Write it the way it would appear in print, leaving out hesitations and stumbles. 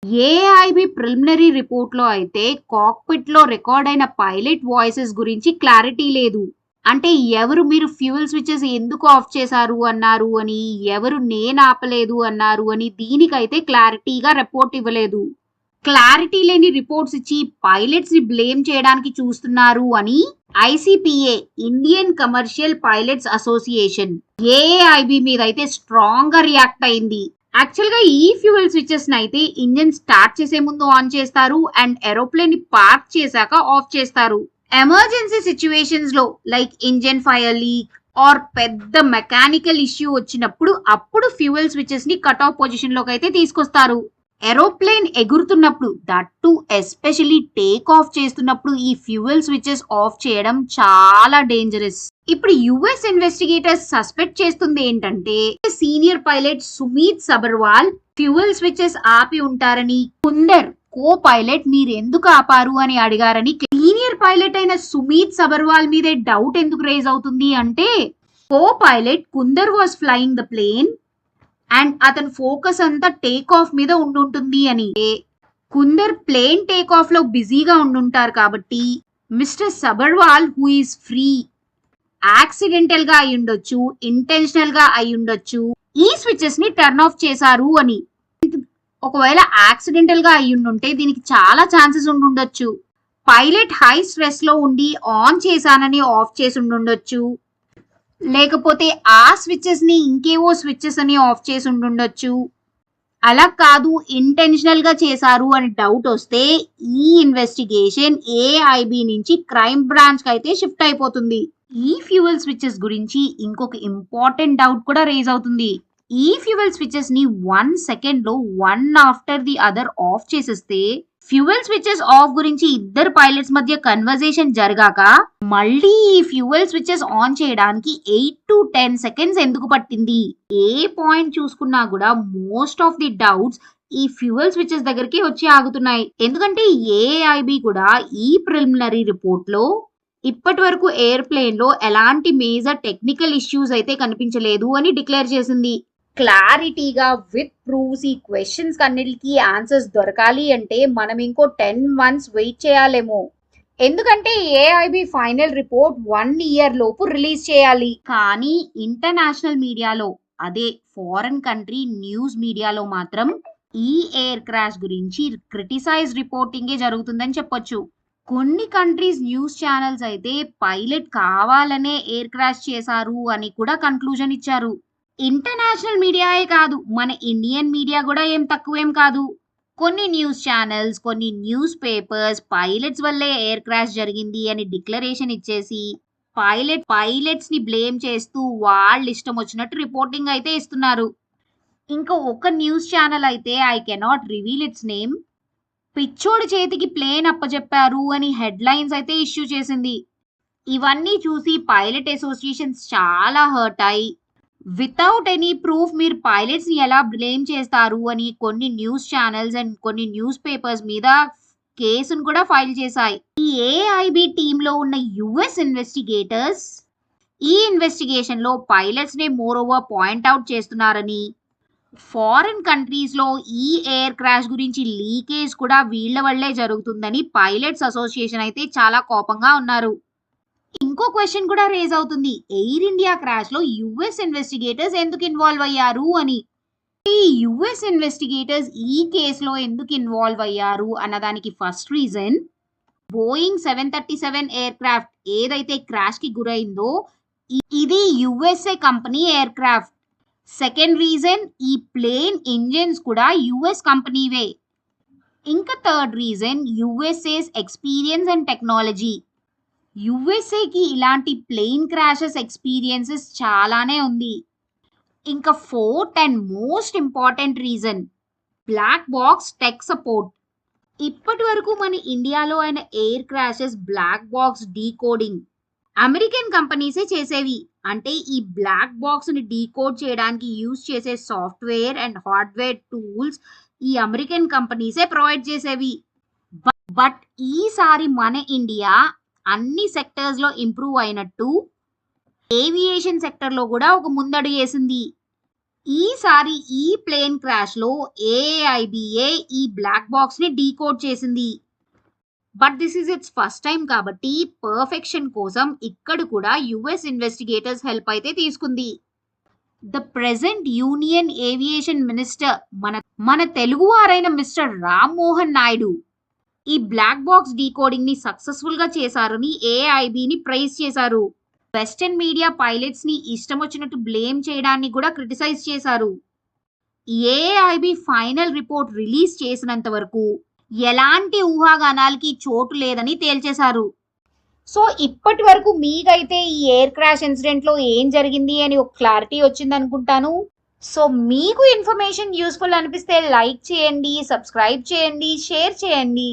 AIB preliminary రిపోర్ట్‌లో అయితే కాక్పిట్‌లో record అయిన పైలట్ వాయిసెస్ గురించి క్లారిటీ లేదు. అంటే ఎవరు మీరు ఫ్యూయల్ స్విచెస్ ఎందుకు ఆఫ్ చేశారు అన్నారు అని, ఎవరు నేనాపలేదు అన్నారు అని దీనికైతే క్లారిటీగా రిపోర్ట్ ఇవ్వలేదు. క్లారిటీ లేని రిపోర్ట్స్ ఇచ్చి పైలట్స్‌ని బ్లేమ్ చేయడానికి చూస్తున్నారు అని ICPA Indian Commercial Pilots Association AIB మీద అయితే స్ట్రాంగ్ గా రియాక్ట్ అయింది. యాక్చువల్ గా ఈ ఫ్యూయల్ స్విచెస్ అయితే ఇంజిన్ స్టార్ట్ చేసే ముందు ఆన్ చేస్తారు అండ్ ఏరోప్లేన్ ని పార్క్ చేశాక ఆఫ్ చేస్తారు. ఎమర్జెన్సీ సిచ్యువేషన్స్ లో like engine fire leak or పెద్ద మెకానికల్ ఇష్యూ వచ్చినప్పుడు అప్పుడు ఫ్యూయల్ స్విచెస్ ని కట్ ఆఫ్ పొజిషన్ లోకి అయితే తీసుకొస్తారు. ఏరోప్లేన్ ఎగురుతున్నప్పుడు that too especially take off చేస్తున్నప్పుడు ఈ ఫ్యూయల్ స్విచెస్ ఆఫ్ చేయడం చాలా డేంజరస్. ఇప్పుడు యుఎస్ ఇన్వెస్టిగేటర్స్ సస్పెక్ట్ చేస్తుంది ఏంటంటే senior pilot Sumeet Sabharwal fuel switches ఆపి ఉంటారని, కుందర్ కో పైలట్ మీరు ఎందుకు ఆపారు అని అడిగారని. సీనియర్ పైలట్ అయిన సుమీత్ సబర్వాల్ మీదే డౌట్ ఎందుకు రేజ్ అవుతుంది అంటే co pilot Kunder was flying the plane and అతని ఫోకస్ అంతా టేక్ ఆఫ్ మీద ఉండుంటుంది అని. కుందర్ ప్లేన్ టేక్ ఆఫ్ లో బిజీగా ఉండుంటారు కాబట్టి mister Sabharwal who is free accidental గా అయి ఉండొచ్చు, ఇంటెన్షనల్ గా అయి ఉండొచ్చు, ఈ స్విచెస్ ని టర్న్ ఆఫ్ చేశారు అని. ఒకవేళ యాక్సిడెంటల్ గా అయి ఉండుంటే దీనికి చాలా ఛాన్సెస్ ఉండుండొచ్చు. పైలట్ హై స్ట్రెస్ లో ఉండి ఆన్ చేశానని ఆఫ్ చేసి ఉండుండొచ్చు, లేకపోతే ఆ స్విచెస్ ని ఇంకేవో స్విచెస్ అని ఆఫ్ చేసి ఉండుండొచ్చు. అలా కాదు ఇంటెన్షనల్ గా చేశారు అని డౌట్ వస్తే ఈ ఇన్వెస్టిగేషన్ ఏఐబి నుంచి క్రైమ్ బ్రాంచ్ కి అయితే షిఫ్ట్ అయిపోతుంది. ఈ ఫ్యూయల్ స్విచెస్ గురించి ఇంకొక ఇంపార్టెంట్ డౌట్ కూడా రేజ్ అవుతుంది. ఈ ఫ్యూయల్ స్విచెస్ ని 1 సెకండ్ లో one after the other of చేసేస్తే ఫ్యూయల్ స్విచెస్ ఆఫ్ గురించి ఇద్దరు పైలట్స్ మధ్య కన్వర్జేషన్ జరగాక మళ్ళీ ఈ ఫ్యూయల్ స్విచెస్ ఆన్ చేయడానికి 8 to 10 సెకండ్స్ ఎందుకు పట్టింది? ఏ పాయింట్ చూసుకున్నా కూడా మోస్ట్ ఆఫ్ ది డౌట్స్ ఈ ఫ్యూయల్ స్విచెస్ దగ్గరికి వచ్చి ఆగుతున్నాయి. ఎందుకంటే ఏఐబి కూడా ఈ ప్రిలిమినరీ రిపోర్ట్ లో ఇప్పటి వరకు ఎయిర్‌ప్లేన్ లో ఎలాంటి మేజర్ టెక్నికల్ ఇష్యూస్ అయితే కనిపించలేదు అని డిక్లేర్ చేసింది. క్లారిటీగా విత్ ప్రూఫ్స్ ఈ క్వశ్చన్స్ అన్నిటికీ ఆన్సర్స్ దొరకాలి అంటే మనం ఇంకో 10 మంత్స్ వెయిట్ చేయాలేమో. ఎందుకంటే ఏఐబి ఫైనల్ రిపోర్ట్ 1 ఇయర్ లోపు రిలీజ్ చేయాలి. కానీ ఇంటర్నేషనల్ మీడియాలో అదే ఫారెన్ కంట్రీ న్యూస్ మీడియాలో మాత్రం ఈ ఎయిర్ క్రాష్ గురించి క్రిటిసైజ్ రిపోర్టింగే జరుగుతుందని చెప్పొచ్చు. కొన్ని కంట్రీస్ న్యూస్ ఛానల్స్ అయితే పైలట్ కావాలనే ఎయిర్ క్రాష్ చేశారు అని కూడా కన్క్లూజన్ ఇచ్చారు. ఇంటర్నేషనల్ మీడియాయే కాదు, మన ఇండియన్ మీడియా కూడా ఏం తక్కువేం కాదు. కొన్ని న్యూస్ ఛానల్స్, కొన్ని న్యూస్ పేపర్స్ పైలట్స్ వల్లే ఎయిర్ క్రాష్ జరిగింది అని డిక్లరేషన్ ఇచ్చేసి పైలట్స్ ని బ్లేమ్ చేస్తూ వాళ్ళ ఇష్టం వచ్చినట్టు రిపోర్టింగ్ అయితే ఇస్తున్నారు. ఇంకా ఒక న్యూస్ ఛానల్ అయితే I cannot reveal its name పిచ్చోడి చేతికి ప్లేన్ అప్పచెప్పారు అని హెడ్లైన్స్ అయితే ఇష్యూ చేసింది. ఇవన్నీ చూసి పైలట్ అసోసియేషన్స్ చాలా హర్ట్ అయి వితౌట్ ఎనీ ప్రూఫ్ మీరు పైలట్స్ ని ఎలా బ్లేమ్ చేస్తారు అని కొన్ని న్యూస్ ఛానల్స్ అండ్ కొన్ని న్యూస్ పేపర్స్ మీద కేసును కూడా ఫైల్ చేశాయి. ఈ ఏఐబి టీంలో ఉన్న యుఎస్ ఇన్వెస్టిగేటర్స్ ఈ ఇన్వెస్టిగేషన్ లో పైలట్స్ నే మోర్ ఓవర్ పాయింట్ అవుట్ చేస్తున్నారని, ఫారిన్ కంట్రీస్ లో ఈ ఎయిర్ క్రాష్ గురించి లీకేజ్ కూడా వీళ్ల వల్లే జరుగుతుందని పైలట్స్ అసోసియేషన్ అయితే చాలా కోపంగా ఉన్నారు. ఇంకో క్వశ్చన్ కూడా రేజ్ అవుతుంది, ఎయిర్ ఇండియా క్రాష్ లో యుఎస్ ఇన్వెస్టిగేటర్స్ ఎందుకు ఇన్వాల్వ్ అయ్యారు అని. ఈ యుఎస్ ఇన్వెస్టిగేటర్స్ ఈ కేసులో ఎందుకు ఇన్వాల్వ్ అయ్యారు అన్నదానికి first reason Boeing 737 aircraft ఏదైతే క్రాష్ కి గురైందో ఇది USA company aircraft. Second reason ఈ ప్లేన్ ఇంజిన్స్ కూడా యుఎస్ కంపెనీవే. ఇంకా third reason USA's experience and technology. యుఎస్ఏకి ఇలాంటి ప్లేన్ క్రాషెస్ ఎక్స్పీరియన్సెస్ చాలానే ఉంది. ఇంకా fourth and most important reason black box tech support. ఇప్పటి వరకు మన ఇండియాలో అయిన air crashes black box decoding American కంపెనీసే చేసేవి. అంటే ఈ బ్లాక్ బాక్స్ ని డీకోడ్ చేయడానికి యూజ్ చేసే సాఫ్ట్వేర్ అండ్ హార్డ్వేర్ టూల్స్ ఈ అమెరికన్ కంపెనీసే ప్రొవైడ్ చేసేవి. బట్ ఈసారి మన ఇండియా అన్ని సెక్టర్స్ లో ఇంప్రూవ్ అయినట్టు ఏవియేషన్ సెక్టర్ లో కూడా ఒక ముందడుగు వేసింది. ఈసారి ఈ ప్లేన్ క్రాష్ లో ఏఐబిఏ ఈ బ్లాక్ బాక్స్ ని డీకోడ్ చేసింది. But this is it's first time కాబట్టి పర్ఫెక్షన్ కోసం ఇక్కడ కూడా యుఎస్ ఇన్వెస్టిగేటర్స్ హెల్ప్ అయితే తీసుకుంది. The present union aviation minister మన తెలుగువారైన మిస్టర్ రామ్మోహన్ నాయుడు ఈ బ్లాక్ బాక్స్ డీకోడింగ్ ని సక్సెస్ఫుల్ గా చేశారని ఏఐబిని ప్రైజ్ చేశారు. వెస్టర్న్ మీడియా పైలట్స్ ని ఇష్టం వచ్చినట్టు బ్లేమ్ చేయడాన్ని కూడా క్రిటిసైజ్ చేశారు. ఏఐబి ఫైనల్ రిపోర్ట్ రిలీజ్ చేసినంత వరకు ఎలాంటి ఊహాగానాలకి చోటు లేదని తేల్చేశారు. సో ఇప్పటి వరకు మీకైతే ఈ ఎయిర్ క్రాష్ ఇన్సిడెంట్ లో ఏం జరిగింది అని ఒక క్లారిటీ వచ్చింది అనుకుంటాను. సో మీకు ఇన్ఫర్మేషన్ యూస్ఫుల్ అనిపిస్తే లైక్ చేయండి, సబ్స్క్రైబ్ చేయండి, షేర్ చేయండి.